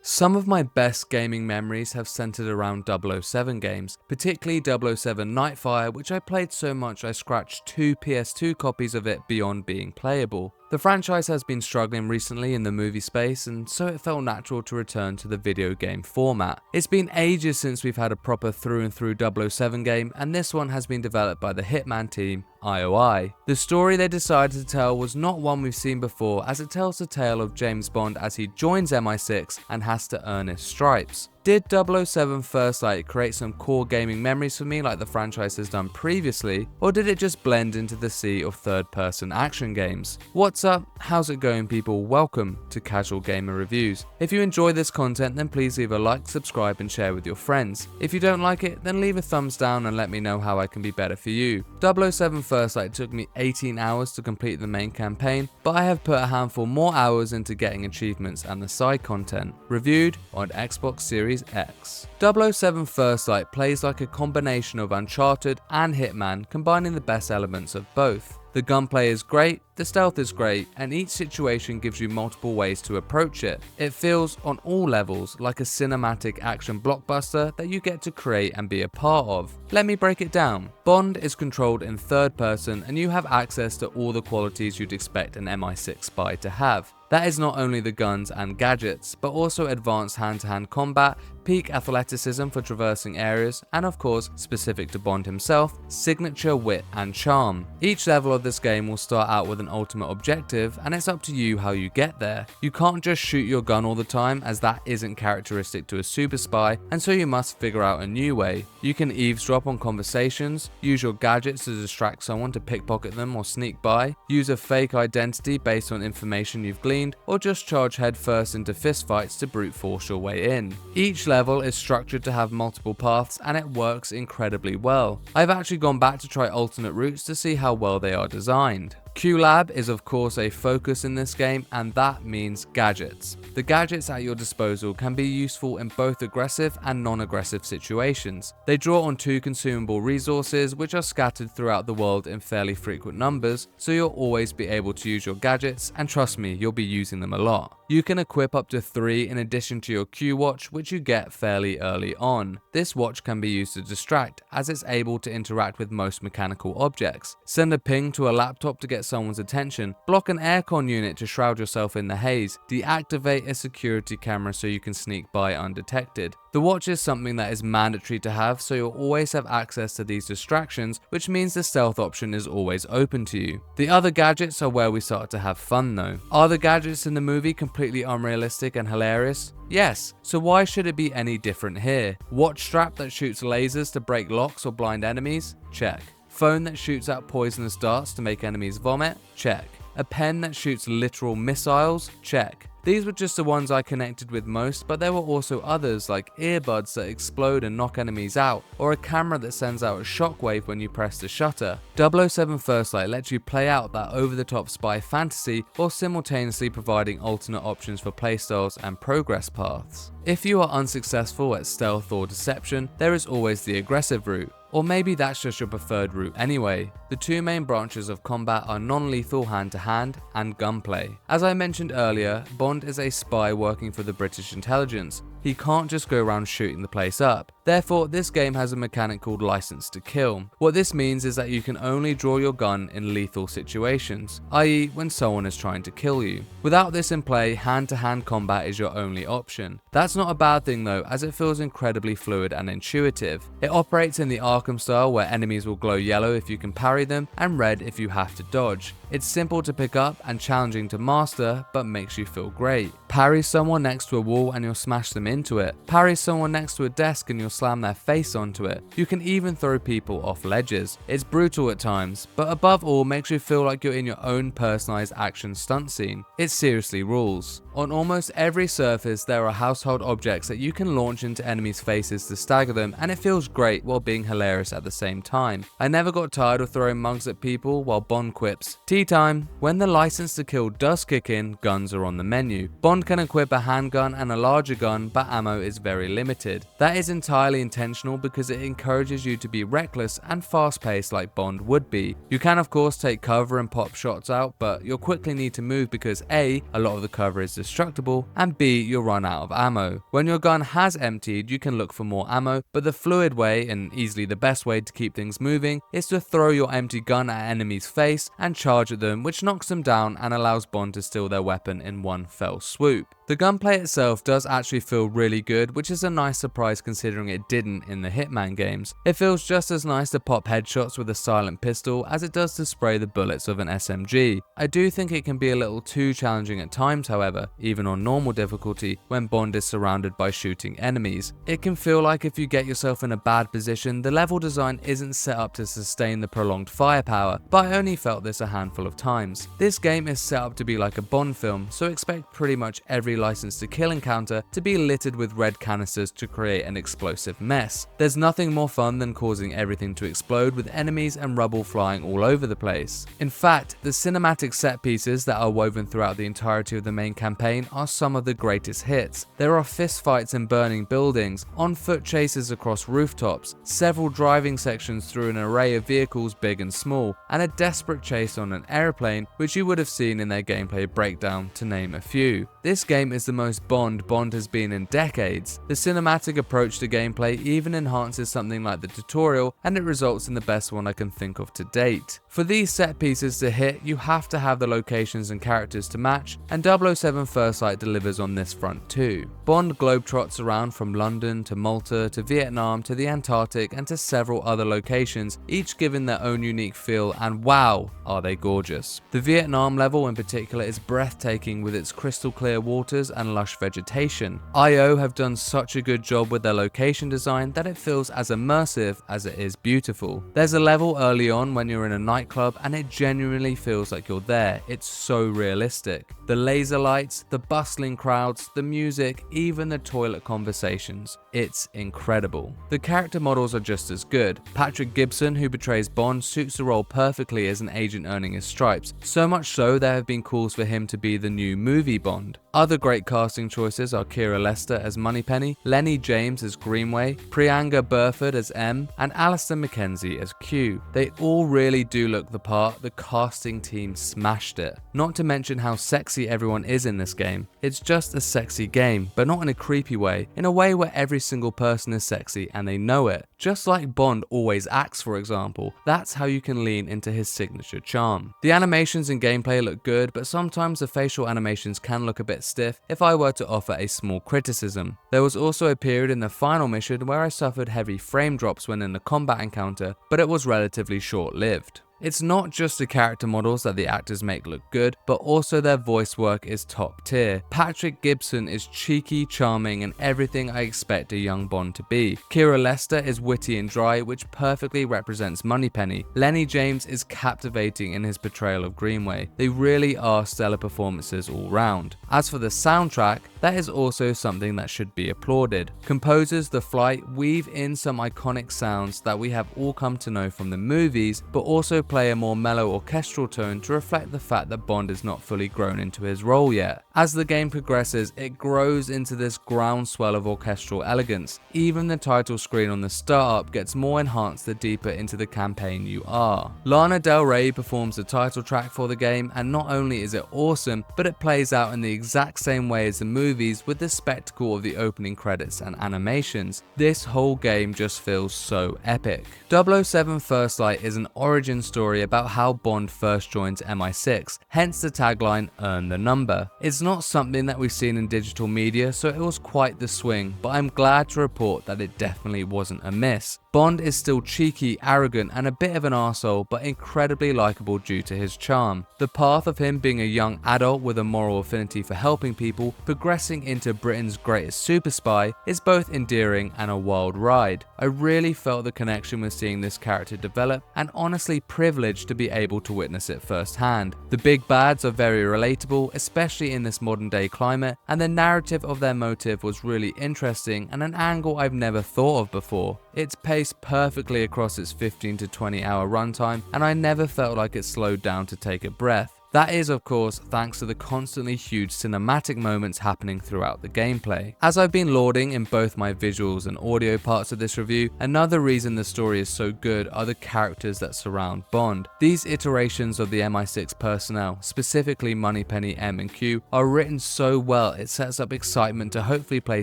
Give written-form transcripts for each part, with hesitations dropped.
Some of my best gaming memories have centered around 007 games, particularly 007 Nightfire, which I played so much I scratched 2 PS2 copies of it beyond being playable. The franchise has been struggling recently in the movie space, and so it felt natural to return to the video game format. It's been ages since we've had a proper through and through 007 game, and this one has been developed by the Hitman team, IOI. The story they decided to tell was not one we've seen before, as it tells the tale of James Bond as he joins MI6 and has to earn his stripes. Did 007 First Light create some core gaming memories for me like the franchise has done previously, or did it just blend into the sea of third-person action games? What's up? How's it going, people? Welcome to Casual Gamer Reviews. If you enjoy this content, then please leave a like, subscribe and share with your friends. If you don't like it, then leave a thumbs down and let me know how I can be better for you. 007 First Light took me 18 hours to complete the main campaign, but I have put a handful more hours into getting achievements and the side content. Reviewed on Xbox Series X. 007 First Light plays like a combination of Uncharted and Hitman, combining the best elements of both. The gunplay is great, the stealth is great, and each situation gives you multiple ways to approach it. It feels, on all levels, like a cinematic action blockbuster that you get to create and be a part of. Let me break it down. Bond is controlled in third person, and you have access to all the qualities you'd expect an MI6 spy to have. That is not only the guns and gadgets, but also advanced hand-to-hand combat, peak athleticism for traversing areas, and of course, specific to Bond himself, signature wit and charm. Each level of this game will start out with an ultimate objective, and it's up to you how you get there. You can't just shoot your gun all the time, as that isn't characteristic to a super spy, and so you must figure out a new way. You can eavesdrop on conversations, use your gadgets to distract someone to pickpocket them or sneak by, use a fake identity based on information you've gleaned, or just charge headfirst into fistfights to brute force your way in. Each level is structured to have multiple paths, and it works incredibly well. I've actually gone back to try alternate routes to see how well they are designed. QLab is of course a focus in this game, and that means gadgets. The gadgets at your disposal can be useful in both aggressive and non-aggressive situations. They draw on 2 consumable resources which are scattered throughout the world in fairly frequent numbers, so you'll always be able to use your gadgets, and trust me, you'll be using them a lot. You can equip up to 3 in addition to your Q watch, which you get fairly early on. This watch can be used to distract, as it's able to interact with most mechanical objects. Send a ping to a laptop to get someone's attention, block an aircon unit to shroud yourself in the haze, deactivate a security camera so you can sneak by undetected. The watch is something that is mandatory to have, so you'll always have access to these distractions, which means the stealth option is always open to you. The other gadgets are where we start to have fun though. Are the gadgets in the movie completely unrealistic and hilarious? Yes, so why should it be any different here? Watch strap that shoots lasers to break locks or blind enemies? Check. Phone that shoots out poisonous darts to make enemies vomit? Check. A pen that shoots literal missiles? Check. These were just the ones I connected with most, but there were also others like earbuds that explode and knock enemies out, or a camera that sends out a shockwave when you press the shutter. 007 First Light lets you play out that over-the-top spy fantasy while simultaneously providing alternate options for playstyles and progress paths. If you are unsuccessful at stealth or deception, there is always the aggressive route. Or maybe that's just your preferred route anyway. The 2 main branches of combat are non-lethal hand-to-hand and gunplay. As I mentioned earlier, Bond is a spy working for the British intelligence. He can't just go around shooting the place up. Therefore, this game has a mechanic called License to Kill. What this means is that you can only draw your gun in lethal situations, i.e. when someone is trying to kill you. Without this in play, hand-to-hand combat is your only option. That's not a bad thing though, as it feels incredibly fluid and intuitive. It operates in the Arkham style, where enemies will glow yellow if you can parry them and red if you have to dodge. It's simple to pick up and challenging to master, but makes you feel great. Parry someone next to a wall and you'll smash them into it. Parry someone next to a desk and you'll slam their face onto it. You can even throw people off ledges. It's brutal at times, but above all makes you feel like you're in your own personalized action stunt scene. It seriously rules. On almost every surface there are household objects that you can launch into enemies' faces to stagger them, and it feels great while being hilarious hilarious at the same time. I never got tired of throwing mugs at people while Bond quips, "Tea time." When the license to kill does kick in, guns are on the menu. Bond can equip a handgun and a larger gun, but ammo is very limited. That is entirely intentional because it encourages you to be reckless and fast-paced like Bond would be. You can of course take cover and pop shots out, but you'll quickly need to move because A, a lot of the cover is destructible, and B, you'll run out of ammo. When your gun has emptied, you can look for more ammo, but the fluid way, and easily the best way to keep things moving, is to throw your empty gun at enemies' face and charge at them, which knocks them down and allows Bond to steal their weapon in one fell swoop. The gunplay itself does actually feel really good, which is a nice surprise considering it didn't in the Hitman games. It feels just as nice to pop headshots with a silent pistol as it does to spray the bullets of an SMG. I do think it can be a little too challenging at times however, even on normal difficulty when Bond is surrounded by shooting enemies. It can feel like if you get yourself in a bad position, the level design isn't set up to sustain the prolonged firepower, but I only felt this a handful of times. This game is set up to be like a Bond film, so expect pretty much every license to kill encounter to be littered with red canisters to create an explosive mess. There's nothing more fun than causing everything to explode with enemies and rubble flying all over the place. In fact, the cinematic set pieces that are woven throughout the entirety of the main campaign are some of the greatest hits. There are fistfights in burning buildings, on-foot chases across rooftops, several driving sections through an array of vehicles big and small, and a desperate chase on an airplane, which you would have seen in their gameplay breakdown, to name a few. This game is the most Bond has been in decades. The cinematic approach to gameplay even enhances something like the tutorial, and it results in the best one I can think of to date. For these set pieces to hit, you have to have the locations and characters to match, and 007 First Light delivers on this front too. Bond globetrots around from London to Malta to Vietnam to the Antarctic and to several other locations, each given their own unique feel, and wow, are they gorgeous. The Vietnam level in particular is breathtaking with its crystal clear waters and lush vegetation. IO have done such a good job with their location design that it feels as immersive as it is beautiful. There's a level early on when you're in a nightclub and it genuinely feels like you're there. It's so realistic. The laser lights, the bustling crowds, the music, even the toilet conversations. It's incredible. The character models are just as good. Patrick Gibson, who portrays Bond, suits the role perfectly as an agent earning his stripes, so much so there have been calls for him to be the new movie Bond. Other great casting choices are Keira Lester as Moneypenny, Lenny James as Greenway, Priyanka Burford as M, and Alistair McKenzie as Q. They all really do look the part. The casting team smashed it. Not to mention how sexy everyone is in this game. It's just a sexy game, but not in a creepy way, in a way where every single person is sexy and they know it. Just like Bond always acts, for example. That's how you can lean into his signature charm. The animations and gameplay look good, but sometimes the facial animations can look a bit stiff if I were to offer a small criticism. There was also a period in the final mission where I suffered heavy frame drops when in a combat encounter, but it was relatively short-lived. It's not just the character models that the actors make look good, but also their voice work is top tier. Patrick Gibson is cheeky, charming, and everything I expect a young Bond to be. Keira Lester is witty and dry, which perfectly represents Moneypenny. Lenny James is captivating in his portrayal of Greenway. They really are stellar performances all round. As for the soundtrack, that is also something that should be applauded. Composers The Flight weave in some iconic sounds that we have all come to know from the movies, but also play a more mellow orchestral tone to reflect the fact that Bond is not fully grown into his role yet. As the game progresses, it grows into this groundswell of orchestral elegance. Even the title screen on the startup gets more enhanced the deeper into the campaign you are. Lana Del Rey performs the title track for the game, and not only is it awesome, but it plays out in the exact same way as the movies with the spectacle of the opening credits and animations. This whole game just feels so epic. 007 First Light is an origin story about how Bond first joins MI6, hence the tagline, "Earn the number." It's not something that we've seen in digital media, so it was quite the swing, but I'm glad to report that it definitely wasn't a miss. Bond is still cheeky, arrogant, and a bit of an arsehole, but incredibly likable due to his charm. The path of him being a young adult with a moral affinity for helping people, progressing into Britain's greatest super spy, is both endearing and a wild ride. I really felt the connection with seeing this character develop, and honestly privilege to be able to witness it firsthand. The big bads are very relatable, especially in this modern day climate, and the narrative of their motive was really interesting and an angle I've never thought of before. It's paced perfectly across its 15 to 20 hour runtime, and I never felt like it slowed down to take a breath. That is, of course, thanks to the constantly huge cinematic moments happening throughout the gameplay. As I've been lauding in both my visuals and audio parts of this review, another reason the story is so good are the characters that surround Bond. These iterations of the MI6 personnel, specifically Moneypenny, M and Q, are written so well it sets up excitement to hopefully play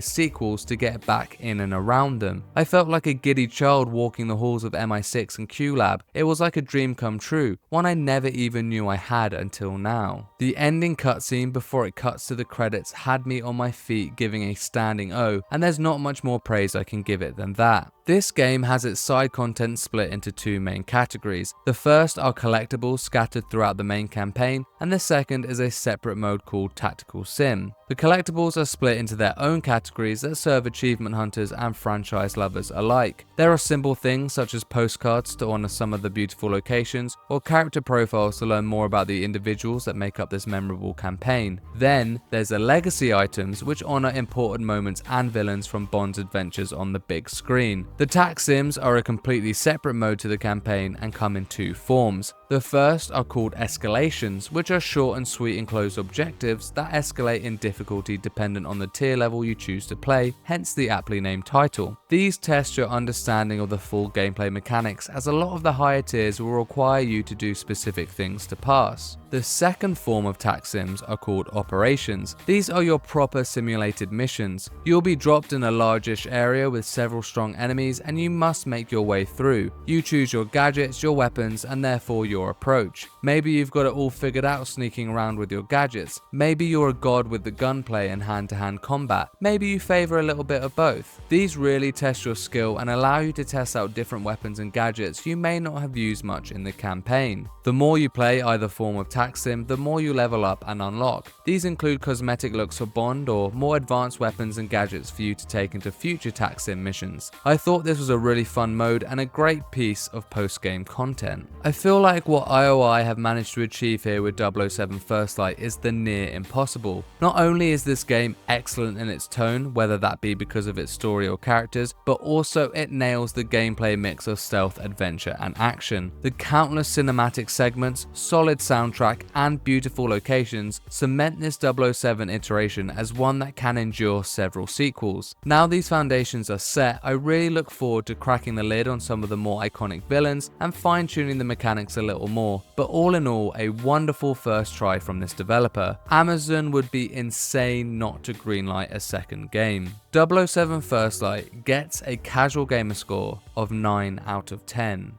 sequels to get back in and around them. I felt like a giddy child walking the halls of MI6 and Q Lab. It was like a dream come true, one I never even knew I had until now. The ending cutscene before it cuts to the credits had me on my feet giving a standing O, and there's not much more praise I can give it than that. This game has its side content split into two main categories. The first are collectibles scattered throughout the main campaign, and the second is a separate mode called Tactical Sim. The collectibles are split into their own categories that serve achievement hunters and franchise lovers alike. There are simple things such as postcards to honor some of the beautiful locations, or character profiles to learn more about the individuals that make up this memorable campaign. Then there's the legacy items which honor important moments and villains from Bond's adventures on the big screen. The tac sims are a completely separate mode to the campaign and come in two forms. The first are called escalations, which are short and sweet enclosed objectives that escalate in difficulty dependent on the tier level you choose to play, hence the aptly named title. These test your understanding of the full gameplay mechanics, as a lot of the higher tiers will require you to do specific things to pass. The second form of tac sims are called operations. These are your proper simulated missions. You'll be dropped in a largish area with several strong enemies and you must make your way through. You choose your gadgets, your weapons, and therefore your approach. Maybe you've got it all figured out sneaking around with your gadgets. Maybe you're a god with the gunplay and hand-to-hand combat. Maybe you favor a little bit of both. These really test your skill and allow you to test out different weapons and gadgets you may not have used much in the campaign. The more you play either form of tac sim, the more you level up and unlock. These include cosmetic looks for Bond or more advanced weapons and gadgets for you to take into future tac sim missions. I thought this was a really fun mode and a great piece of post-game content. I feel like what IOI have managed to achieve here with 007 First Light is the near impossible. Not only is this game excellent in its tone, whether that be because of its story or characters, but also it nails the gameplay mix of stealth, adventure and action. The countless cinematic segments, solid soundtrack and beautiful locations cement this 007 iteration as one that can endure several sequels. Now these foundations are set, I really look forward to cracking the lid on some of the more iconic villains and fine-tuning the mechanics a little more, but all in all a wonderful first try from this developer. Amazon would be insane not to greenlight a second game. 007 First Light gets a casual gamer score of 9 out of 10.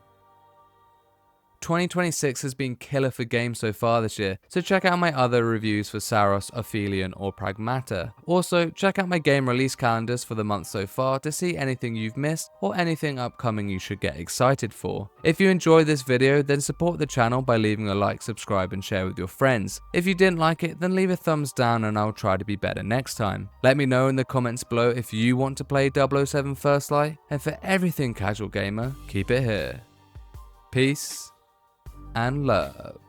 2026 has been killer for games so far this year, so check out my other reviews for Saros, Aphelion or Pragmata. Also, check out my game release calendars for the month so far to see anything you've missed or anything upcoming you should get excited for. If you enjoyed this video, then support the channel by leaving a like, subscribe and share with your friends. If you didn't like it, then leave a thumbs down and I'll try to be better next time. Let me know in the comments below if you want to play 007 First Light, and for everything casual gamer, keep it here. Peace and love.